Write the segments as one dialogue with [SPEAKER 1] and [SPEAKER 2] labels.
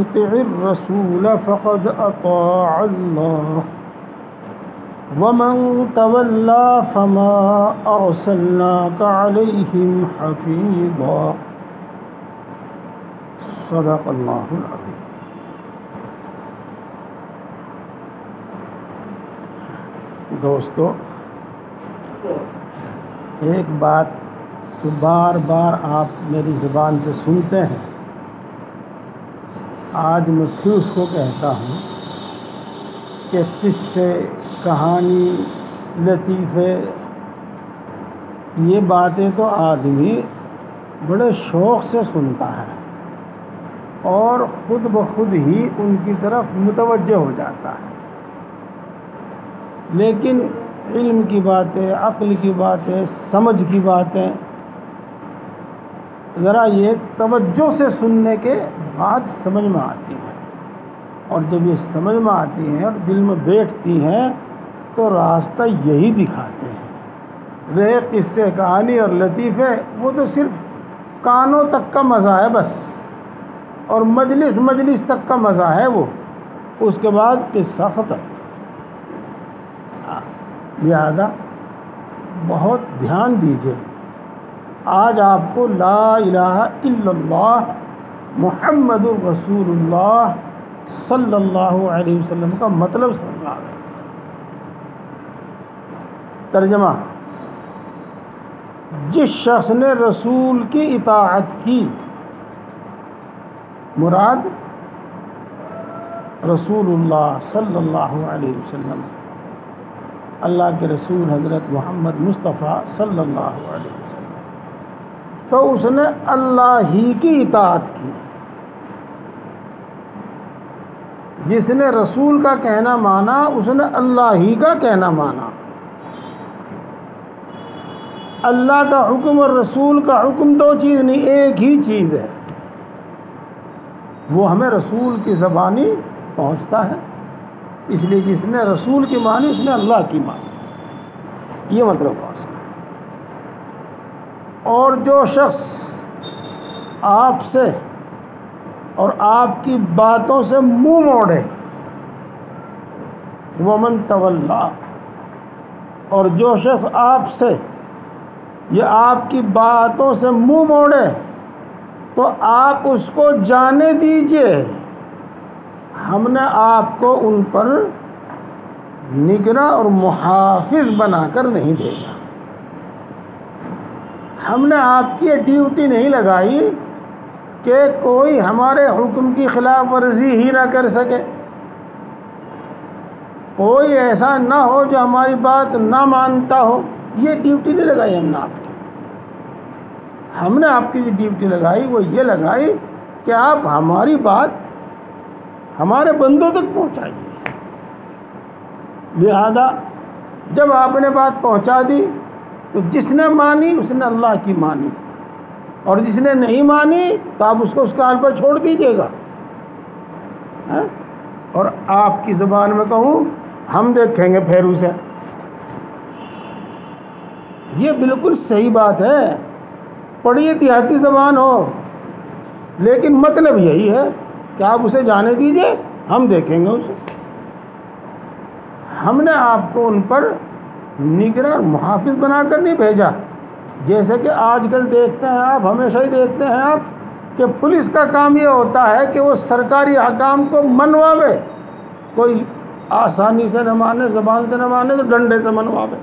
[SPEAKER 1] يطع الرسول فقد أطاع الله ومن تولى فما أرسلناك عليهم حفيظا صدق اللہ العظیم۔ دوستو، ایک بات جو بار بار آپ میری زبان سے سنتے ہیں، آج میں پھر اس کو کہتا ہوں کہ قصے، کہانی، لطیفے، یہ باتیں تو آدمی بڑے شوق سے سنتا ہے اور خود بخود ہی ان کی طرف متوجہ ہو جاتا ہے، لیکن علم کی باتیں، عقل کی باتیں، سمجھ کی باتیں ذرا یہ توجہ سے سننے کے بعد سمجھ میں آتی ہیں، اور جب یہ سمجھ میں آتی ہیں اور دل میں بیٹھتی ہیں تو راستہ یہی دکھاتے ہیں۔ رہے قصے، کہانی اور لطیفے، وہ تو صرف کانوں تک کا مزہ ہے بس، اور مجلس تک کا مزہ ہے وہ، اس کے بعد قصہ ختم۔ لہذا بہت دھیان دیجیے، آج آپ کو لا الہ الا اللہ محمد الرسول اللہ صلی اللہ علیہ وسلم کا مطلب سمجھ آ گیا۔ ترجمہ: جس شخص نے رسول کی اطاعت کی، مراد رسول اللہ صلی اللہ علیہ وسلم، اللہ کے رسول حضرت محمد مصطفیٰ صلی اللہ علیہ وسلم، تو اس نے اللہ ہی کی اطاعت کی۔ جس نے رسول کا کہنا مانا، اس نے اللہ ہی کا کہنا مانا۔ اللہ کا حکم اور رسول کا حکم دو چیز نہیں، ایک ہی چیز ہے، وہ ہمیں رسول کی زبانی پہنچتا ہے، اس لیے جس نے رسول کی مانی اس نے اللہ کی مانی، یہ مطلب ہے اس کا۔ اور جو شخص آپ سے اور آپ کی باتوں سے منہ موڑے، ومن تولا، اور جو شخص آپ سے یا آپ کی باتوں سے منہ موڑے تو آپ اس کو جانے دیجئے ہم نے آپ کو ان پر نگراں اور محافظ بنا کر نہیں بھیجا۔ ہم نے آپ کی یہ ڈیوٹی نہیں لگائی کہ کوئی ہمارے حکم کی خلاف ورزی ہی نہ کر سکے، کوئی ایسا نہ ہو جو ہماری بات نہ مانتا ہو، یہ ڈیوٹی نہیں لگائی ہم نے آپ کی۔ ہم نے آپ کی جو ڈیوٹی لگائی وہ یہ لگائی کہ آپ ہماری بات ہمارے بندوں تک پہنچائیے۔ لہذا جب آپ نے بات پہنچا دی تو جس نے مانی اس نے اللہ کی مانی، اور جس نے نہیں مانی تو آپ اس کو اس کا حال پر چھوڑ دیجیے گا۔ اور آپ کی زبان میں کہوں، ہم دیکھیں گے پھیرو سے، یہ بالکل صحیح بات ہے، پڑھیے دیہاتی زبان ہو، لیکن مطلب یہی ہے کہ آپ اسے جانے دیجئے، ہم دیکھیں گے اسے۔ ہم نے آپ کو ان پر نگراں اور محافظ بنا کر نہیں بھیجا، جیسے کہ آج کل دیکھتے ہیں آپ، ہمیشہ ہی دیکھتے ہیں آپ کہ پولیس کا کام یہ ہوتا ہے کہ وہ سرکاری احکام کو منواوے، کوئی آسانی سے نہ مانے، زبان سے نہ مانے تو ڈنڈے سے منواوے۔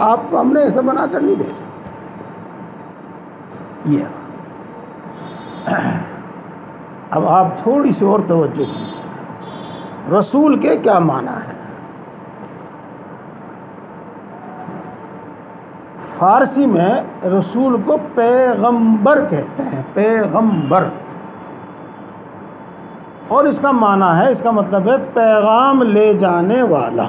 [SPEAKER 1] آپ کو ہم نے ایسے بنا کر نہیں بھیجا۔ یہ اب آپ تھوڑی سی اور توجہ دیجیے، رسول کے کیا معنی ہے؟ فارسی میں رسول کو پیغمبر کہتے ہیں، پیغمبر، اور اس کا معنی ہے، اس کا مطلب ہے پیغام لے جانے والا۔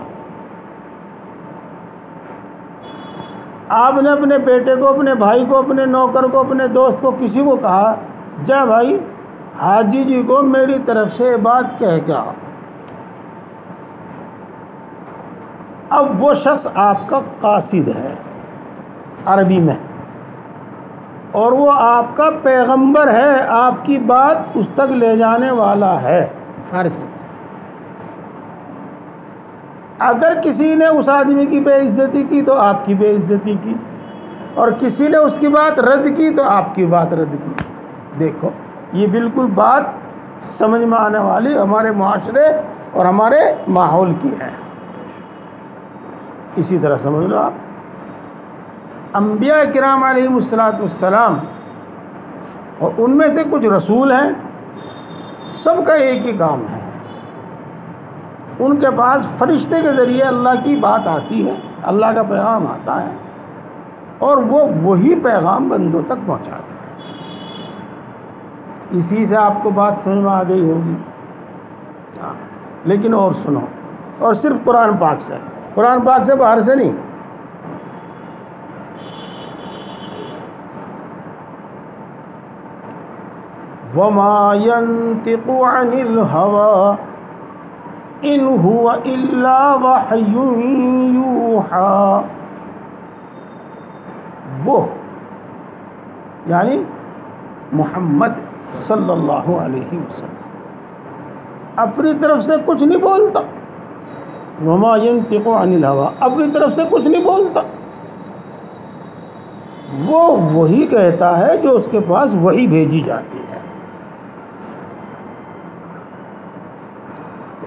[SPEAKER 1] آپ نے اپنے بیٹے کو، اپنے بھائی کو، اپنے نوکر کو، اپنے دوست کو، کسی کو کہا جا بھائی حاجی جی کو میری طرف سے بات کہہ کے آؤ، اب وہ شخص آپ کا قاصد ہے عربی میں، اور وہ آپ کا پیغمبر ہے، آپ کی بات اس تک لے جانے والا ہے۔ فارسی میں اگر کسی نے اس آدمی کی بے عزتی کی تو آپ کی بے عزتی کی، اور کسی نے اس کی بات رد کی تو آپ کی بات رد کی۔ دیکھو یہ بالکل بات سمجھ میں آنے والی ہمارے معاشرے اور ہمارے ماحول کی ہے۔ اسی طرح سمجھ لو آپ انبیاء کرام علیہم السلام اور ان میں سے کچھ رسول ہیں، سب کا ایک ہی کام ہے، ان کے پاس فرشتے کے ذریعے اللہ کی بات آتی ہے، اللہ کا پیغام آتا ہے، اور وہ وہی پیغام بندوں تک پہنچاتے ہیں۔ اسی سے آپ کو بات سمجھ میں آ گئی ہوگی۔ ہاں لیکن اور سنو، اور صرف قرآن پاک سے، قرآن پاک سے باہر سے نہیں۔ وَمَا يَنطِقُ عَنِ الْهَوَىٰ إِنْ هُوَ إِلَّا وَحْيٌ يُوحَىٰ۔ وہ یعنی محمد صلی اللہ علیہ وسلم اپنی طرف سے کچھ نہیں بولتا۔ وما ينطق عن الهوى، اپنی طرف سے کچھ نہیں بولتا، وہ وہی کہتا ہے جو اس کے پاس وہی بھیجی جاتی ہے۔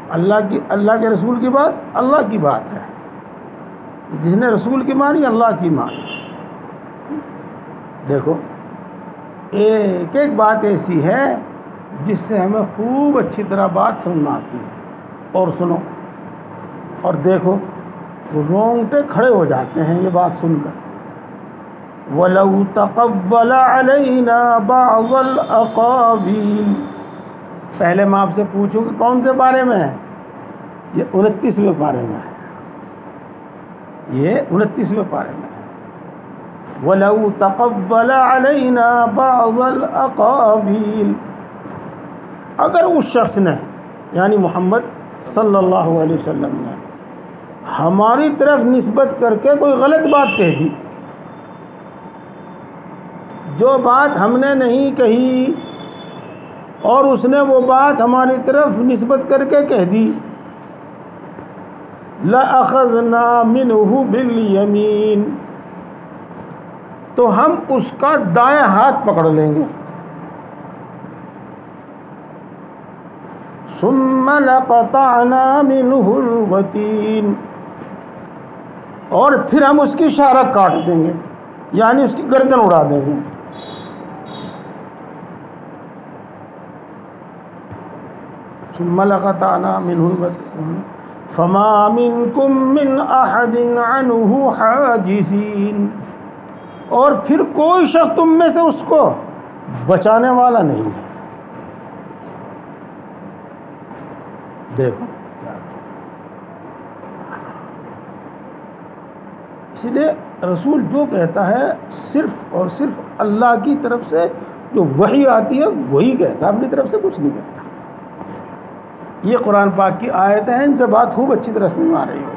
[SPEAKER 1] اللہ کے رسول کی بات اللہ کی بات ہے، جس نے رسول کی مانی اللہ کی مانی۔ دیکھو ایک ایک بات ایسی ہے جس سے ہمیں خوب اچھی طرح بات سمجھ میں آتی ہے۔ اور سنو اور دیکھو، رونگٹے کھڑے ہو جاتے ہیں یہ بات سن کر۔ وَلَوْ تَقَوَّلَ عَلَيْنَا بَعْضَ الْأَقَاوِيلِ، پہلے میں آپ سے پوچھوں کہ کون سے پارے میں ہے؟ یہ 29ویں پارے میں ہے، یہ 29ویں پارے میں ہے۔ وَلَوْ تَقَوَّلَ عَلَيْنَا بَعْضَ الْأَقَاوِيلِ، اگر اس شخص نے یعنی محمد صلی اللہ علیہ وسلم نے ہماری طرف نسبت کر کے کوئی غلط بات کہہ دی، جو بات ہم نے نہیں کہی اور اس نے وہ بات ہماری طرف نسبت کر کے کہہ دی، لَأَخَذْنَا مِنْهُ بِالْيَمِينِ، تو ہم اس کا دائیں ہاتھ پکڑ لیں گے، ثُمَّ لَقَطَعْنَا مِنْهُ الْوَتِينَ، اور پھر ہم اس کی شارک کاٹ دیں گے، یعنی اس کی گردن اڑا دیں گے۔ ثُمَّ لَقَطَعْنَا مِنْهُ الْوَتِينَ فَمَا مِنْكُمْ مِنْ أَحَدٍ عَنْهُ حَاجِزِينَ، اور پھر کوئی شخص تم میں سے اس کو بچانے والا نہیں ہے۔ دیکھو اس لیے رسول جو کہتا ہے صرف اور صرف اللہ کی طرف سے جو وحی آتی ہے وہی کہتا ہے، اپنی طرف سے کچھ نہیں کہتا۔ یہ قرآن پاک کی آیتیں ہیں، ان سے بات خوب اچھی طرح سمجھ آ رہی ہو۔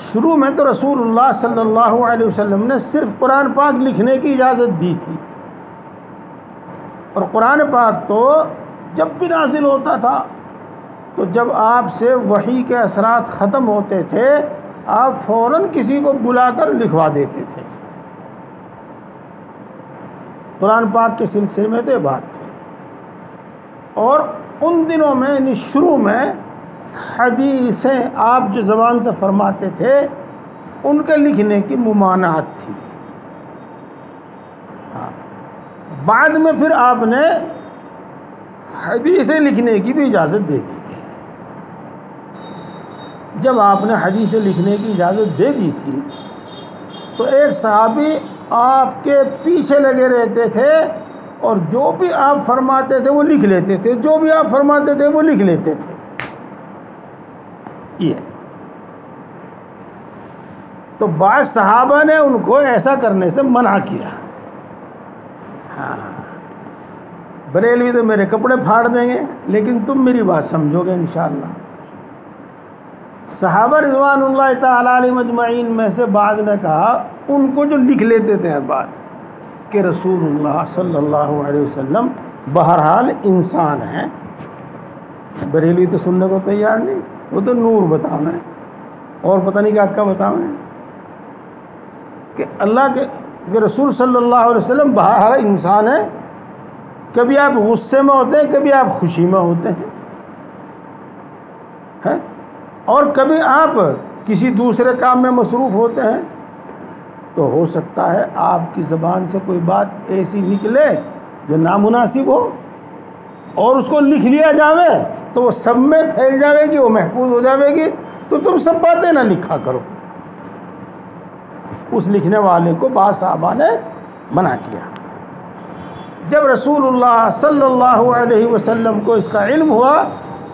[SPEAKER 1] شروع میں تو رسول اللہ صلی اللہ علیہ وسلم نے صرف قرآن پاک لکھنے کی اجازت دی تھی، اور قرآن پاک تو جب بھی نازل ہوتا تھا تو جب آپ سے وحی کے اثرات ختم ہوتے تھے آپ فوراً کسی کو بلا کر لکھوا دیتے تھے۔ قرآن پاک کے سلسلے میں تو یہ بات تھی، اور ان دنوں میں یعنی شروع میں حدیثیں آپ جو زبان سے فرماتے تھے ان کے لکھنے کی ممانعت تھی۔ بعد میں پھر آپ نے حدیثیں لکھنے کی بھی اجازت دے دی تھی۔ جب آپ نے حدیثیں لکھنے کی اجازت دے دی تھی تو ایک صحابی آپ کے پیچھے لگے رہتے تھے، اور جو بھی آپ فرماتے تھے وہ لکھ لیتے تھے، جو بھی آپ فرماتے تھے وہ لکھ لیتے تھے۔ یہ تو بعض صحابہ نے ان کو ایسا کرنے سے منع کیا۔ ہاں بریلوی تو میرے کپڑے پھاڑ دیں گے لیکن تم میری بات سمجھو گے انشاءاللہ۔ صحابہ رضوان اللہ تعالیٰ علیہم اجمعین میں سے بعض نے کہا، ان کو جو لکھ لیتے تھے ہر بات، کہ رسول اللہ صلی اللہ علیہ وسلم بہرحال انسان ہیں۔ بریلوی تو سننے کو تیار نہیں، وہ تو نور بتانا ہے اور پتہ نہیں کیا بتانا ہے کہ اللہ کے رسول صلی اللہ علیہ وسلم بہرحال انسان ہیں، کبھی آپ غصے میں ہوتے ہیں، کبھی آپ خوشی میں ہوتے ہیں، اور کبھی آپ کسی دوسرے کام میں مصروف ہوتے ہیں۔ تو ہو سکتا ہے آپ کی زبان سے کوئی بات ایسی نکلے جو نامناسب ہو اور اس کو لکھ لیا جاوے تو وہ سب میں پھیل جاوے گی، وہ محفوظ ہو جاوے گی، تو تم سب باتیں نہ لکھا کرو۔ اس لکھنے والے کو بعض صحابہ نے منع کیا۔ جب رسول اللہ صلی اللہ علیہ وسلم کو اس کا علم ہوا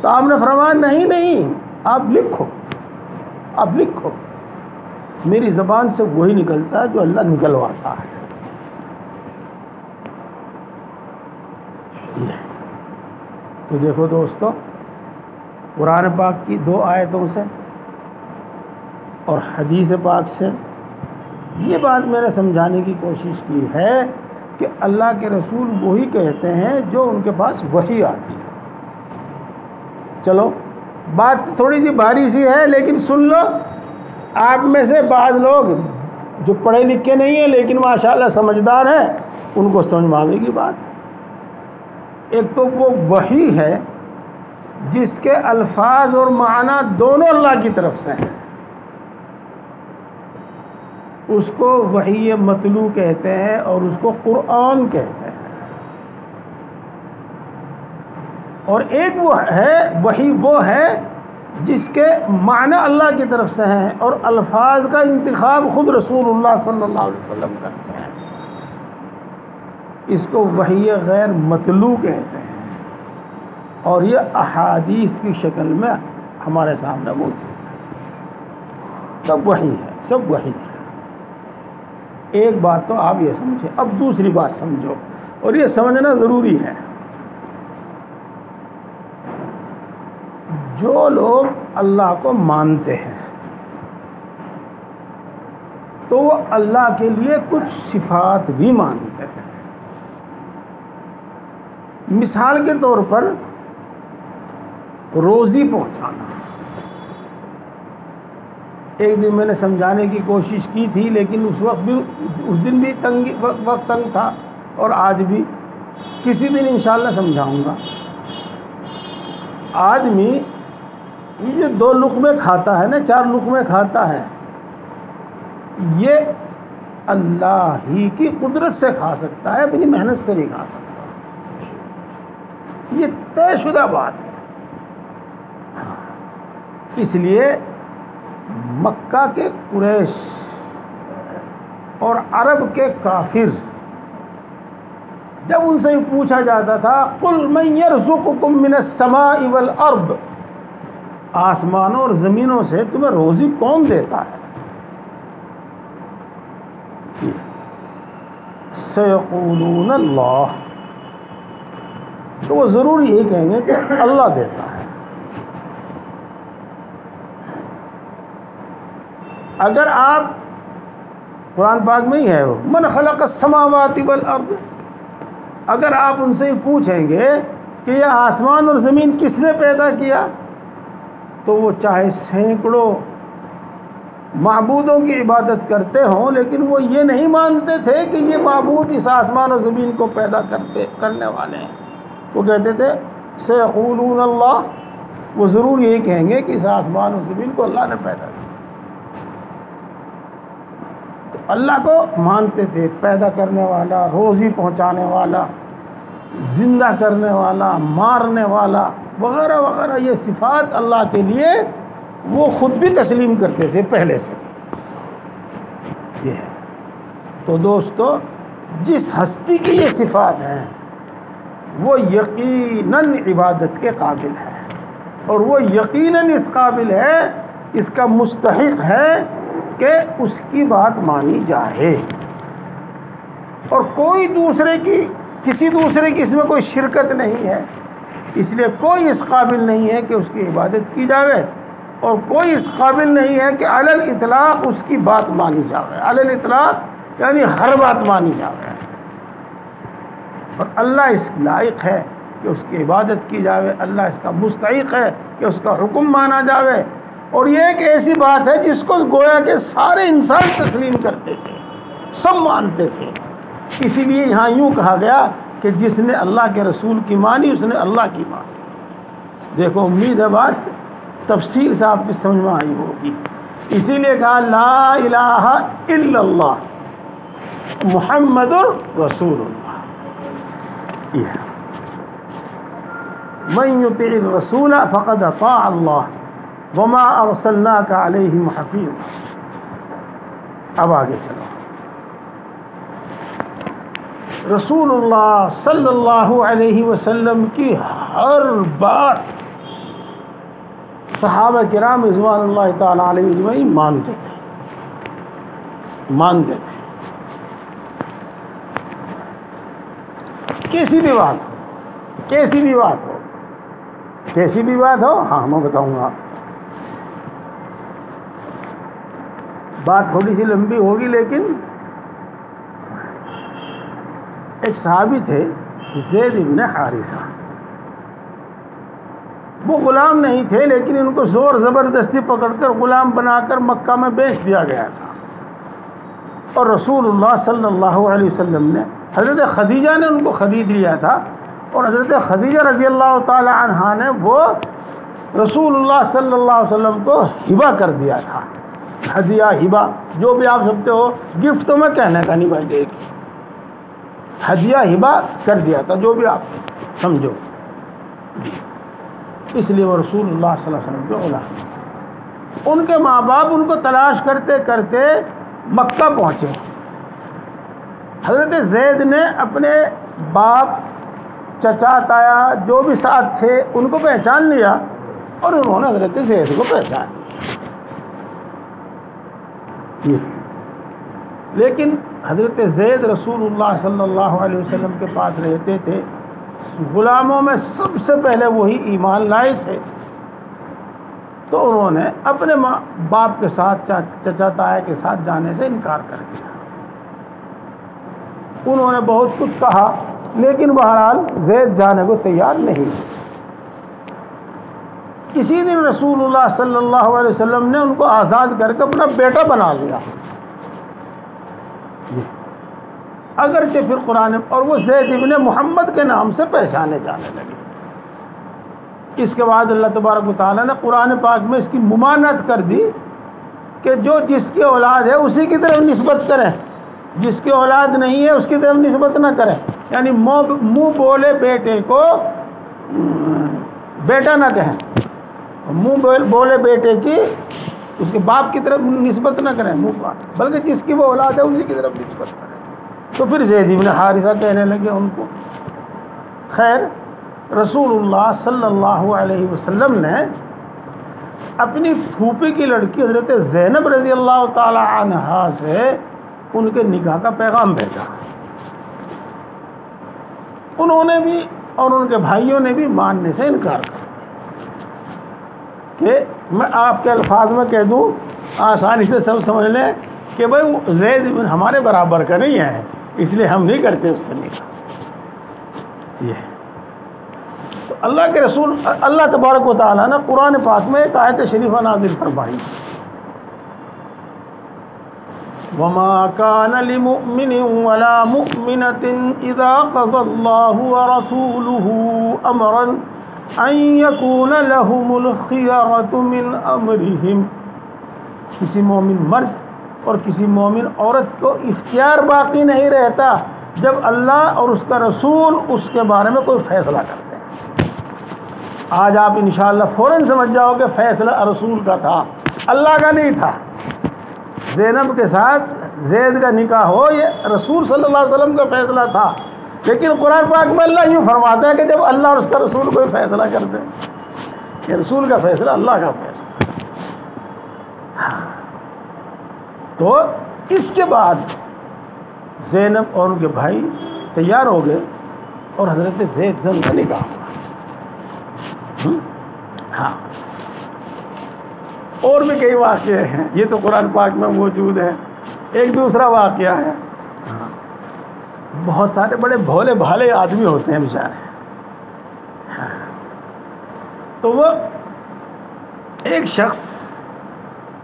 [SPEAKER 1] تو آپ نے فرمایا نہیں، آپ لکھو، آپ لکھو، میری زبان سے وہی نکلتا ہے جو اللہ نکلواتا ہے۔ تو دیکھو دوستو، قرآن پاک کی 2 آیتوں سے اور حدیث پاک سے یہ بات میں نے سمجھانے کی کوشش کی ہے کہ اللہ کے رسول وہی کہتے ہیں جو ان کے پاس وحی آتی ہے۔ چلو بات تھوڑی سی بھاری سی ہے، لیکن سن لو، آپ میں سے بعض لوگ جو پڑھے لکھے نہیں ہیں لیکن ماشاءاللہ سمجھدار ہیں، ان کو سمجھ میں آنے کی بات ہے۔ ایک تو وہ وحی ہے جس کے الفاظ اور معنی دونوں اللہ کی طرف سے ہیں، اس کو وحی مطلوع کہتے ہیں اور اس کو قرآن کہتے ہیں۔ اور ایک وہ ہے وحی، وہ ہے جس کے معنی اللہ کی طرف سے ہیں اور الفاظ کا انتخاب خود رسول اللہ صلی اللہ علیہ وسلم کرتے ہیں، اس کو وحی غیر مطلوع کہتے ہیں، اور یہ احادیث کی شکل میں ہمارے سامنے موجود ہے۔ سب وحی ہے، سب وحی ہے۔ ایک بات تو آپ یہ سمجھیں، اب دوسری بات سمجھو، اور یہ سمجھنا ضروری ہے۔ جو لوگ اللہ کو مانتے ہیں تو وہ اللہ کے لیے کچھ صفات بھی مانتے ہیں۔ مثال کے طور پر روزی پہنچانا، ایک دن میں نے سمجھانے کی کوشش کی تھی، لیکن اس دن بھی وقت تنگ تھا اور آج بھی، کسی دن انشاءاللہ سمجھاؤں گا۔ آدمی یہ جو 2 لقمے کھاتا ہے نا، 4 لقمے کھاتا ہے، یہ اللہ ہی کی قدرت سے کھا سکتا ہے، اپنی محنت سے نہیں کھا سکتا، یہ طے شدہ بات ہے۔ اس لیے مکہ کے قریش اور عرب کے کافر جب ان سے پوچھا جاتا تھا قُلْ مَنْ يَرْزُقُكُم مِّنَ السَّمَاءِ وَالْأَرْضِ، آسمانوں اور زمینوں سے تمہیں روزی کون دیتا ہے، سَيَقُولُونَ اللَّهُ، تو وہ ضرور یہی کہیں گے کہ اللہ دیتا ہے۔ اگر آپ قرآن پاک میں ہی ہے وہ من خلق السماوات والارض، اگر آپ ان سے پوچھیں گے کہ یہ آسمان اور زمین کس نے پیدا کیا، تو وہ چاہے سینکڑوں معبودوں کی عبادت کرتے ہوں، لیکن وہ یہ نہیں مانتے تھے کہ یہ معبود اس آسمان اور زمین کو پیدا کرنے والے ہیں۔ وہ کہتے تھے سیقولون اللہ، وہ ضرور یہی کہیں گے کہ اس آسمان اور زمین کو اللہ نے پیدا کیا۔ تو اللہ کو مانتے تھے، پیدا کرنے والا، روزی پہنچانے والا، زندہ کرنے والا، مارنے والا وغیرہ وغیرہ، یہ صفات اللہ کے لیے وہ خود بھی تسلیم کرتے تھے پہلے سے۔ یہ ہے تو دوستو، جس ہستی کی یہ صفات ہیں وہ یقیناً عبادت کے قابل ہے، اور وہ یقیناً اس قابل ہے، اس کا مستحق ہے کہ اس کی بات مانی جائے، اور کوئی کسی دوسرے کی اس میں کوئی شرکت نہیں ہے، اس لیے کوئی اس قابل نہیں ہے کہ اس کی عبادت کی جائے اور کوئی اس قابل نہیں ہے کہ علی الاطلاق اس کی بات مانی جائے. علی الاطلاق یعنی ہر بات مانی جائے. اور اللہ اس لائق ہے کہ اس کی عبادت کی جاوے. اللہ اس کا مستحق ہے کہ اس کا حکم مانا جاوے. اور یہ ایک ایسی بات ہے جس کو گویا کہ سارے انسان تسلیم کرتے تھے, سب مانتے تھے. اسی لیے یہاں یوں کہا گیا کہ جس نے اللہ کے رسول کی مانی اس نے اللہ کی مانی. دیکھو امید ہے بات تفصیل سے آپ کی سمجھ میں آئی ہوگی. اسی لیے کہا لا الہ الا اللہ محمد رسول اللہ. من یطع الرسول فقد اطاع اللہ وما ارسلناک علیہم حفیظا. اب آگے چلو. رسول اللہ صلی اللہ علیہ وسلم کی ہر بات صحابہ کرام رضوان اللہ تعالیٰ علیہ اجمعین مانتے تھے. کیسی بھی بات ہو ہاں میں بتاؤں گا. بات تھوڑی سی لمبی ہوگی لیکن ایک صحابی تھے زید بن حارثہ. وہ غلام نہیں تھے لیکن ان کو زور زبردستی پکڑ کر غلام بنا کر مکہ میں بیچ دیا گیا تھا. اور رسول اللہ صلی اللہ علیہ وسلم نے حضرت خدیجہ نے ان کو خرید لیا تھا. اور حضرت خدیجہ رضی اللہ تعالی عنہا نے وہ رسول اللہ صلی اللہ علیہ وسلم کو ہبہ کر دیا تھا. ہدیہ ہبہ جو بھی آپ سمجھتے ہو, گفٹ تو میں کہنے کا نہیں بھائی, دیکھ ہدیہ ہبہ کر دیا تھا جو بھی آپ سمجھو. اس لیے وہ رسول اللہ صلی اللہ علیہ وسلم کے غلام. ان کے ماں باپ ان کو تلاش کرتے کرتے مکہ پہنچے. حضرت زید نے اپنے باپ, چچا, تایا جو بھی ساتھ تھے ان کو پہچان لیا اور انہوں نے حضرت زید کو پہچان لیا. لیکن حضرت زید رسول اللہ صلی اللہ علیہ وسلم کے پاس رہتے تھے. غلاموں میں سب سے پہلے وہی ایمان لائے تھے. تو انہوں نے اپنے ماں باپ کے ساتھ, چچا تایا کے ساتھ جانے سے انکار کر دیا. انہوں نے بہت کچھ کہا لیکن بہرحال زید جانے کو تیار نہیں. اسی دن رسول اللہ صلی اللہ علیہ وسلم نے ان کو آزاد کر کے اپنا بیٹا بنا لیا. اگرچہ پھر قرآن اور وہ زید ابن محمد کے نام سے پہچانے جانے لگے. اس کے بعد اللہ تبارک و تعالیٰ نے قرآن پاک میں اس کی ممانعت کر دی کہ جو جس کی اولاد ہے اسی کی طرف نسبت کریں, جس کی اولاد نہیں ہے اس کی طرف نسبت نہ کریں. یعنی منہ بولے بیٹے کو بیٹا نہ کہیں, منہ بولے بیٹے کی اس کے باپ کی طرف نسبت نہ کریں منہ بات, بلکہ جس کی وہ اولاد ہے اسی کی طرف نسبت کریں. تو پھر زید بن حارثہ کہنے لگے ان کو. خیر رسول اللہ صلی اللہ علیہ وسلم نے اپنی پھوپھی کی لڑکی حضرت زینب رضی اللہ تعالی عنہا سے ان کے نکاح کا پیغام بھیجا. انہوں نے بھی اور ان کے بھائیوں نے بھی ماننے سے انکار کر کہ میں آپ کے الفاظ میں کہہ دوں آسانی سے سب سمجھ لیں کہ بھائی زید ہمارے برابر کا نہیں ہے, اس لیے ہم نہیں کرتے اس سے نکاح. یہ تو اللہ کے رسول اللہ تبارک و تعالیٰ نے قرآن پاک میں ایک آیت شریفہ نازل فرمائی. وما كان لمؤمن ولا مؤمنة إذا قضى الله ورسوله أمرا أن يكون لهم الخيرة من أمرهم. کسی مومن مرد اور کسی مومن عورت کو اختیار باقی نہیں رہتا جب اللہ اور اس کا رسول اس کے بارے میں کوئی فیصلہ کرتے ہیں. آج آپ انشاءاللہ فوراً سمجھ جاؤ کہ فیصلہ رسول کا تھا, اللہ کا نہیں تھا. زینب کے ساتھ زید کا نکاح ہو یہ رسول صلی اللہ علیہ وسلم کا فیصلہ تھا. لیکن قرآن پاک میں اللہ یوں فرماتا ہے کہ جب اللہ اور اس کا رسول کوئی فیصلہ کرتے ہیں کہ رسول کا فیصلہ اللہ کا فیصلہ. تو اس کے بعد زینب اور ان کے بھائی تیار ہو گئے اور حضرت زید سے ان کا نکاح ہوا. ہاں اور بھی کئی واقعے ہیں، یہ تو قرآن پاک میں موجود ہیں۔ ایک دوسرا واقعہ ہے، بہت سارے بڑے بھولے بھالے آدمی ہوتے ہیں بیچارے، تو وہ ایک شخص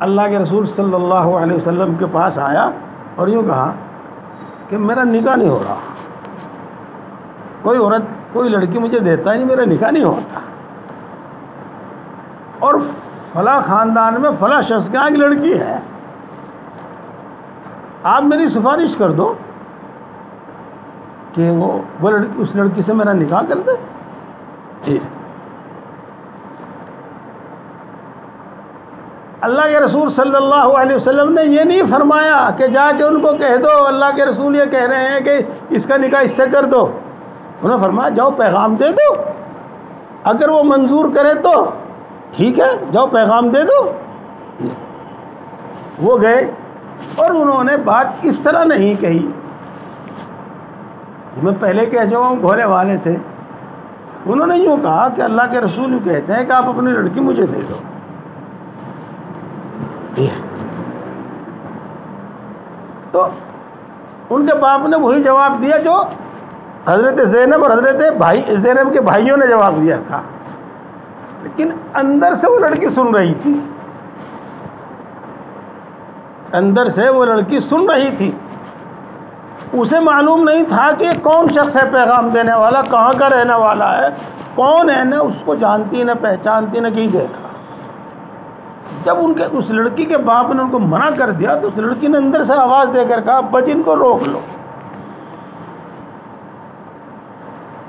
[SPEAKER 1] اللہ کے رسول صلی اللہ علیہ وسلم کے پاس آیا اور یوں کہا کہ میرا نکاح نہیں ہو رہا، کوئی عورت کوئی لڑکی مجھے دیتا ہی نہیں، میرا نکاح نہیں ہوتا، اور فلاں خاندان میں فلاں شخص کے یہاں ایک لڑکی ہے، آپ میری سفارش کر دو کہ وہ لڑکی اس لڑکی سے میرا نکاح کر دے۔ جی اللہ کے رسول صلی اللہ علیہ وسلم نے یہ نہیں فرمایا کہ جا کے ان کو کہہ دو اللہ کے رسول یہ کہہ رہے ہیں کہ اس کا نکاح اس سے کر دو، انہوں نے فرمایا جاؤ پیغام دے دو، اگر وہ منظور کرے تو ٹھیک ہے، جاؤ پیغام دے دو۔ وہ گئے اور انہوں نے بات اس طرح نہیں کہی، میں پہلے کہہ چکا ہوں بھولے والے تھے، انہوں نے یوں کہا کہ اللہ کے رسول یوں کہتے ہیں کہ آپ اپنی لڑکی مجھے دے دو۔ تو ان کے باپ نے وہی جواب دیا جو حضرت زینب اور حضرت زینب کے بھائیوں نے جواب دیا تھا، لیکن اندر سے وہ لڑکی سن رہی تھی، اندر سے وہ لڑکی سن رہی تھی، اسے معلوم نہیں تھا کہ کون شخص ہے پیغام دینے والا، کہاں کا رہنے والا ہے، کون ہے، نہ اس کو جانتی نہ پہچانتی نہ کہیں دیکھا۔ جب اس لڑکی کے باپ نے ان کو منع کر دیا تو اس لڑکی نے اندر سے آواز دے کر کہا بج ان کو روک لو،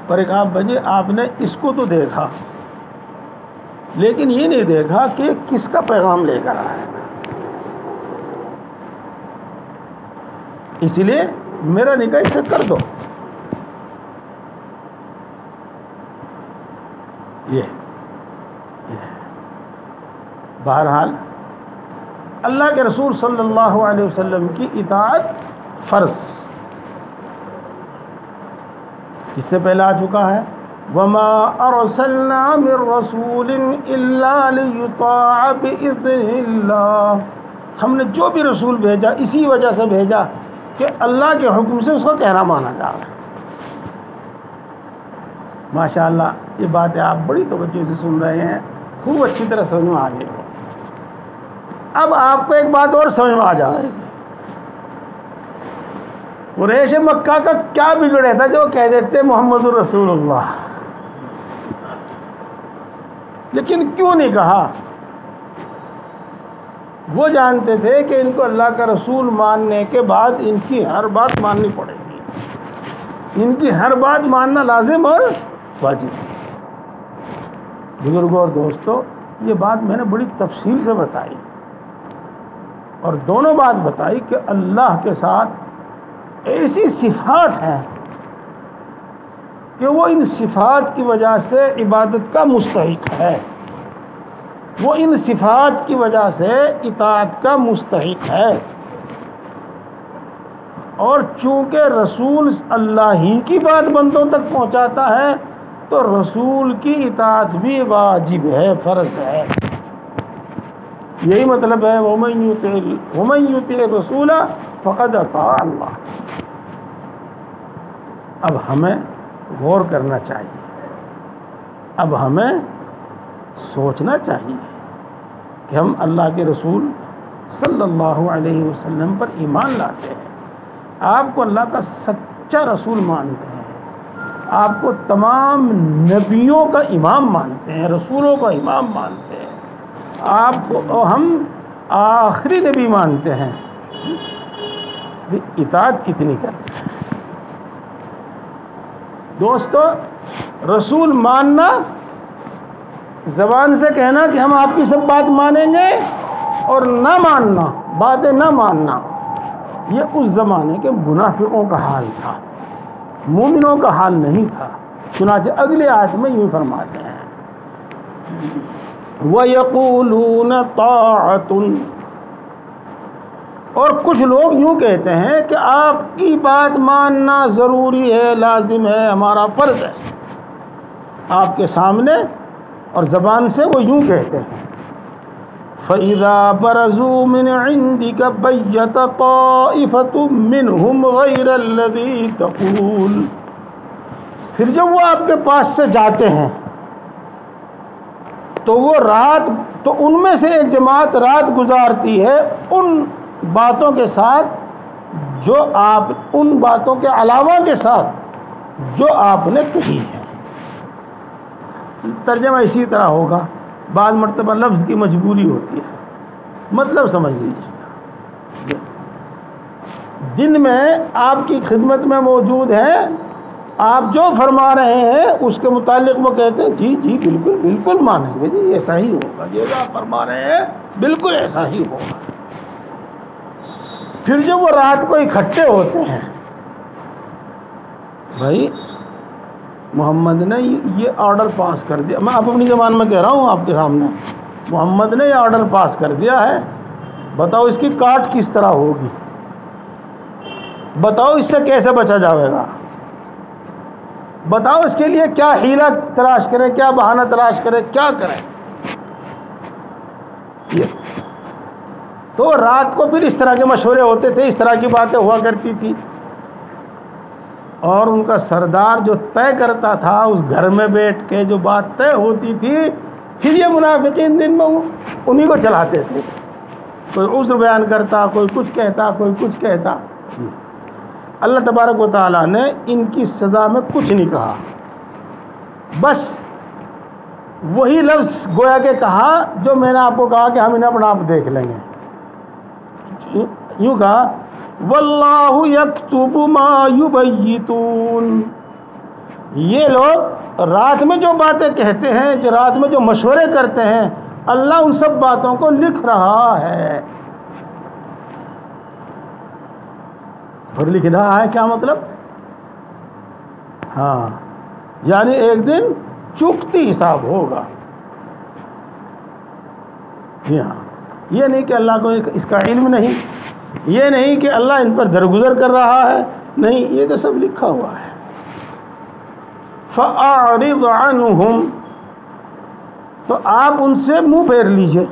[SPEAKER 1] پر کہا بجے آپ نے اس کو تو دیکھا لیکن یہ نہیں دیکھا کہ کس کا پیغام لے کر آیا تھا، اس لیے میرا نکاح اسے کر دو۔ یہ بہرحال اللہ کے رسول صلی اللہ علیہ وسلم کی اطاعت فرض، اس سے پہلے آ چکا ہے وَمَا أَرْسَلْنَا مِن رَّسُولٍ إِلَّا لِيُطَاعَ بِإِذْنِ اللَّهِ، ہم نے جو بھی رسول بھیجا اسی وجہ سے بھیجا کہ اللہ کے حکم سے اس کا کہنا مانا جا رہا ہے۔ ماشاءاللہ یہ باتیں آپ بڑی توجہ سے سن رہے ہیں، خوب اچھی طرح سمجھ میں آ گئی۔ اب آپ کو ایک بات اور سمجھ میں آ جائے گی، قریش مکہ کا کیا بگڑے تھا جو کہہ دیتے محمد رسول اللہ، لیکن کیوں نہیں کہا؟ وہ جانتے تھے کہ ان کو اللہ کا رسول ماننے کے بعد ان کی ہر بات ماننی پڑے گی، ان کی ہر بات ماننا لازم اور واجب۔ بزرگوں اور دوستو، یہ بات میں نے بڑی تفصیل سے بتائی، اور دونوں بات بتائی کہ اللہ کے ساتھ ایسی صفات ہیں کہ وہ ان صفات کی وجہ سے عبادت کا مستحق ہے، وہ ان صفات کی وجہ سے اطاعت کا مستحق ہے، اور چونکہ رسول اللہ ہی کی بات بندوں تک پہنچاتا ہے تو رسول کی اطاعت بھی واجب ہے، فرض ہے۔ یہی مطلب ہے وَمَن يُطِعِ الرَّسُولَ فَقَدْ أَطَاعَ اللَّهَ۔ اب ہمیں غور کرنا چاہیے، اب ہمیں سوچنا چاہیے کہ ہم اللہ کے رسول صلی اللہ علیہ وسلم پر ایمان لاتے ہیں، آپ کو اللہ کا سچا رسول مانتے ہیں، آپ کو تمام نبیوں کا امام مانتے ہیں، رسولوں کا امام مانتے ہیں، آپ کو ہم آخری نبی مانتے ہیں، اطاعت کتنی کرتے ہیں؟ دوستو، رسول ماننا، زبان سے کہنا کہ ہم آپ کی سب بات مانیں گے، اور نہ ماننا، باتیں نہ ماننا، یہ اس زمانے کے منافقوں کا حال تھا، مومنوں کا حال نہیں تھا۔ چنانچہ اگلے آیت میں یوں فرماتے ہیں وَيَقُولُونَ طَاعَةٌ، اور کچھ لوگ یوں کہتے ہیں کہ آپ کی بات ماننا ضروری ہے، لازم ہے، ہمارا فرض ہے، آپ کے سامنے اور زبان سے وہ یوں کہتے ہیں فَإِذَا بَرَزُوا مِنْ عِنْدِكَ بَيَّتَ طَائِفَةٌ مِّنْهُمْ غَيْرَ الَّذِي تَقُولُ، پھر جب وہ آپ کے پاس سے جاتے ہیں تو وہ رات، تو ان میں سے ایک جماعت رات گزارتی ہے ان باتوں کے ساتھ جو آپ، ان باتوں کے علاوہ کے ساتھ جو آپ نے کہی ہے۔ ترجمہ اسی طرح ہوگا، بعض مرتبہ لفظ کی مجبوری ہوتی ہے، مطلب سمجھ لیجیے۔ دن میں آپ کی خدمت میں موجود ہیں، آپ جو فرما رہے ہیں اس کے متعلق وہ کہتے ہیں جی جی بالکل بالکل مانیں گے، جی ایسا ہی ہوگا، جو آپ فرما رہے ہیں بالکل ایسا ہی ہوگا۔ پھر جب وہ رات کو اکٹھے ہوتے ہیں، بھائی محمد نے یہ آرڈر پاس کر دیا، میں اپنی زبان میں کہہ رہا ہوں آپ کے سامنے، محمد نے یہ آرڈر پاس کر دیا ہے، بتاؤ اس کی کاٹ کس طرح ہوگی، بتاؤ اس سے کیسے بچا جائے گا، بتاؤ اس کے لیے کیا حیلہ تلاش کریں، کیا بہانہ تلاش کریں، کیا کریں۔ تو رات کو پھر اس طرح کے مشورے ہوتے تھے، اس طرح کی باتیں ہوا کرتی تھی، اور ان کا سردار جو طے کرتا تھا اس گھر میں بیٹھ کے جو بات طے ہوتی تھی، پھر یہ منافقین دن میں انہی کو چلاتے تھے، کوئی عذر بیان کرتا، کوئی کچھ کہتا، کوئی کچھ کہتا۔ اللہ تبارک و تعالیٰ نے ان کی سزا میں کچھ نہیں کہا، بس وہی لفظ گویا کہ کہا جو میں نے آپ کو کہا کہ ہم انہیں اپنا آپ دیکھ لیں گے، یوں کہا واللہ یکتب ما یبیتون، یہ لوگ رات میں جو باتیں کہتے ہیں، جو رات میں جو مشورے کرتے ہیں، اللہ ان سب باتوں کو لکھ رہا ہے۔ اور لکھ رہا ہے کیا مطلب؟ ہاں یعنی ایک دن چکتی حساب ہوگا۔ جی ہاں، یہ نہیں کہ اللہ کو اس کا علم نہیں، یہ نہیں کہ اللہ ان پر درگزر کر رہا ہے، نہیں، یہ تو سب لکھا ہوا ہے۔ فَأَعْرِضْ عَنْهُمْ، تو آپ ان سے منہ پھیر لیجئے،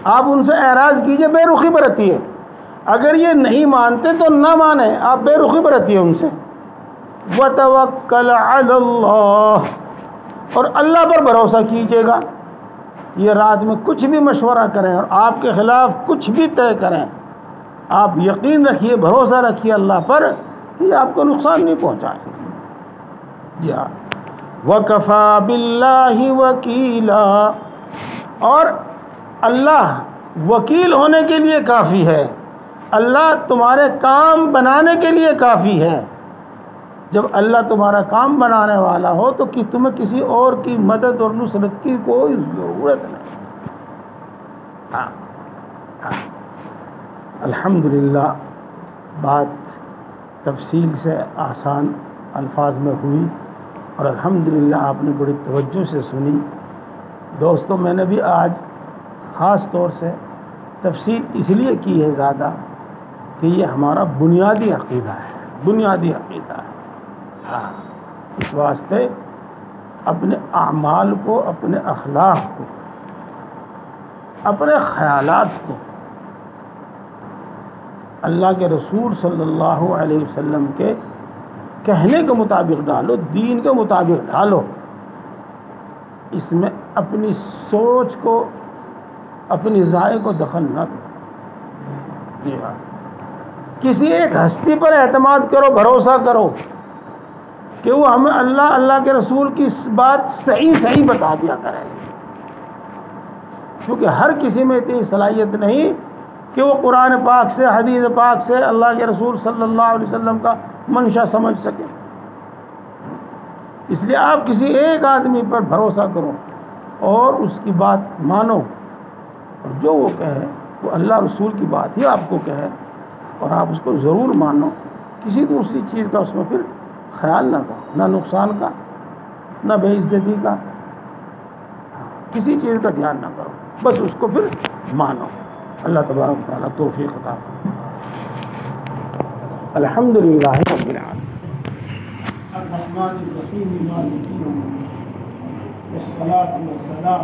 [SPEAKER 1] آپ ان سے اعراض کیجئے، بے رخی برتیے، اگر یہ نہیں مانتے تو نہ مانیں، آپ بے رخی برتیے ان سے۔ وَتَوَكَّلْ عَلَى اللَّهِ، اور اللہ پر بھروسہ کیجیے گا۔ یہ رات میں کچھ بھی مشورہ کریں اور آپ کے خلاف کچھ بھی طے کریں، آپ یقین رکھیے، بھروسہ رکھیے اللہ پر کہ یہ آپ کو نقصان نہیں پہنچائیں گے۔ یا وَكَفَى بِاللَّهِ وَكِيلًا، اور اللہ وکیل ہونے کے لیے کافی ہے، اللہ تمہارے کام بنانے کے لیے کافی ہے۔ جب اللہ تمہارا کام بنانے والا ہو تو کہ تمہیں کسی اور کی مدد اور نصرت کی کوئی ضرورت نہیں۔ ہاں الحمدللہ، بات تفصیل سے آسان الفاظ میں ہوئی، اور الحمدللہ آپ نے بڑی توجہ سے سنی۔ دوستوں، میں نے بھی آج خاص طور سے تفصیل اس لیے کی ہے زیادہ کہ یہ ہمارا بنیادی عقیدہ ہے، بنیادی عقیدہ ہے۔ ہاں، اس واسطے اپنے اعمال کو، اپنے اخلاق کو، اپنے خیالات کو اللہ کے رسول صلی اللہ علیہ وسلم کے کہنے کے مطابق ڈالو، دین کے مطابق ڈالو، اس میں اپنی سوچ کو، اپنی رائے کو دخل نہ دو۔ جی ہاں، کسی ایک ہستی پر اعتماد کرو، بھروسہ کرو کہ وہ ہمیں اللہ کے رسول کی بات صحیح بتا دیا کرے، کیونکہ ہر کسی میں اتنی صلاحیت نہیں کہ وہ قرآن پاک سے، حدیث پاک سے اللہ کے رسول صلی اللہ علیہ وسلم کا منشا سمجھ سکے۔ اس لیے آپ کسی ایک آدمی پر بھروسہ کرو اور اس کی بات مانو، اور جو وہ کہے وہ اللہ رسول کی بات ہی آپ کو کہے، اور آپ اس کو ضرور مانو، کسی دوسری چیز کا اس میں پھر خیال نہ کرو، نہ نقصان کا، نہ بے عزتی کا، کسی چیز کا دھیان نہ کرو، بس اس کو پھر مانو۔ اللہ تبارک و تعالیٰ توفیق عطا فرمائے۔ الحمدللہ رب العالمین، الرحمن الرحیم، مالک یوم الدین، والصلاۃ والسلام